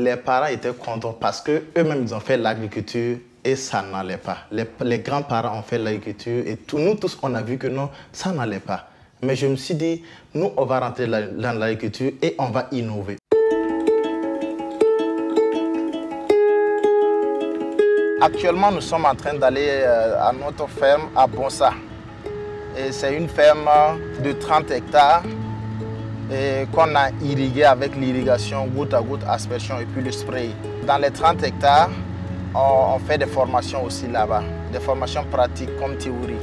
Les parents étaient contents parce qu'eux-mêmes, ils ont fait l'agriculture et ça n'allait pas. Les grands-parents ont fait l'agriculture et nous tous, on a vu que non, ça n'allait pas. Mais je me suis dit, nous, on va rentrer dans l'agriculture et on va innover. Actuellement, nous sommes en train d'aller à notre ferme à Bonsa. C'est une ferme de 30 hectares qu'on a irriguée avec l'irrigation goutte à goutte, aspersion et puis le spray. Dans les 30 hectares, on fait des formations aussi là-bas, des formations pratiques comme théorie.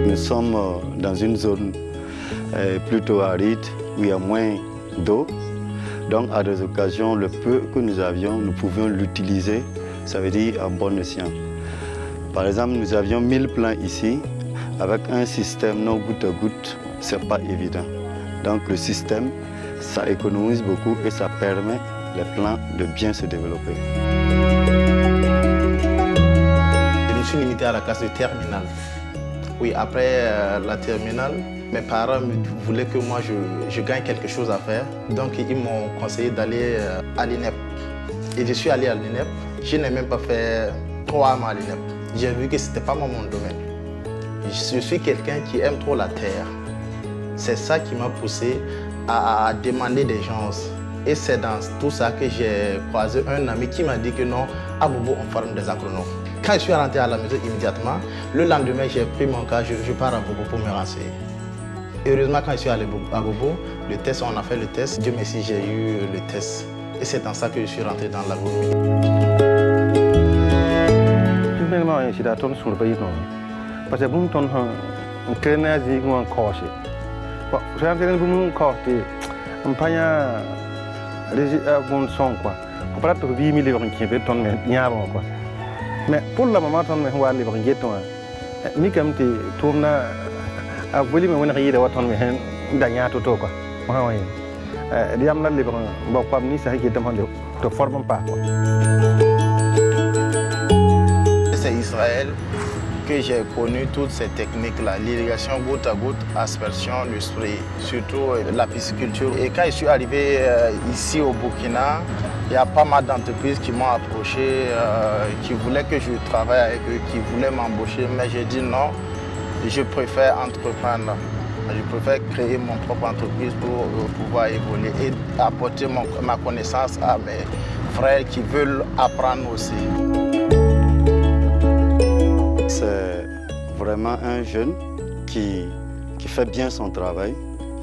Nous sommes dans une zone plutôt aride où il y a moins d'eau. Donc à des occasions, le peu que nous avions, nous pouvions l'utiliser, ça veut dire à bon escient. Par exemple, nous avions 1000 plants ici, avec un système non goutte à goutte, ce n'est pas évident. Donc le système, ça économise beaucoup et ça permet les plants de bien se développer. Je me suis limité à la classe de terminale. Oui, après la terminale, mes parents me voulaient que moi je gagne quelque chose à faire. Donc ils m'ont conseillé d'aller à l'INEP. Et je suis allé à l'INEP. Je n'ai même pas fait 3 mois à l'INEP. J'ai vu que ce n'était pas mon domaine. Je suis quelqu'un qui aime trop la terre. C'est ça qui m'a poussé à demander des gens. Et c'est dans tout ça que j'ai croisé un ami qui m'a dit que non, à Bobo, on forme des agronomes. Quand je suis rentré à la maison immédiatement, le lendemain, j'ai pris mon cas, je pars à Bobo pour me renseigner. Heureusement, quand je suis allé à Bobo, le test, on a fait le test. Dieu merci, j'ai eu le test. Et c'est dans ça que je suis rentré dans l'agronomie. Parce que vous avez un crénage qui est encore. Vous avez un corps qui est un peu bon son. Vous avez 8 000 livres qui sont mais pour le moment, on a un livre qui est un peu comme tu tournes à volume où on a eu un dernier toto. Il y a un livre qui est un peu forme pas. C'est Israël que j'ai connu toutes ces techniques-là, l'irrigation goutte à goutte, aspersion, le spray, surtout la pisciculture. Et quand je suis arrivé ici au Burkina, il y a pas mal d'entreprises qui m'ont approché, qui voulaient que je travaille avec eux, qui voulaient m'embaucher, mais j'ai dit non, je préfère entreprendre. Je préfère créer mon propre entreprise pour pouvoir évoluer et apporter ma connaissance à mes frères qui veulent apprendre aussi. C'est vraiment un jeune qui fait bien son travail.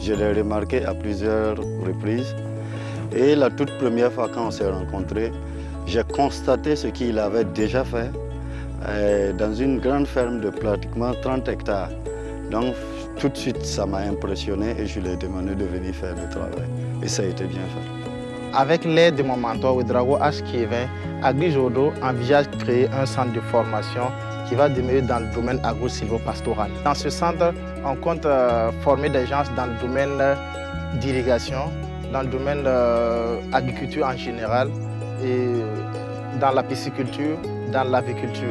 Je l'ai remarqué à plusieurs reprises. Et la toute première fois quand on s'est rencontrés, j'ai constaté ce qu'il avait déjà fait dans une grande ferme de pratiquement 30 hectares. Donc tout de suite, ça m'a impressionné et je lui ai demandé de venir faire le travail. Et ça a été bien fait. Avec l'aide de mon mentor, Ouedraogo H. Kevin, AgriJodo envisage de créer un centre de formation qui va demeurer dans le domaine agro-silvopastoral. Dans ce centre, on compte former des gens dans le domaine d'irrigation, dans le domaine agriculture en général et dans la pisciculture, dans l'aviculture.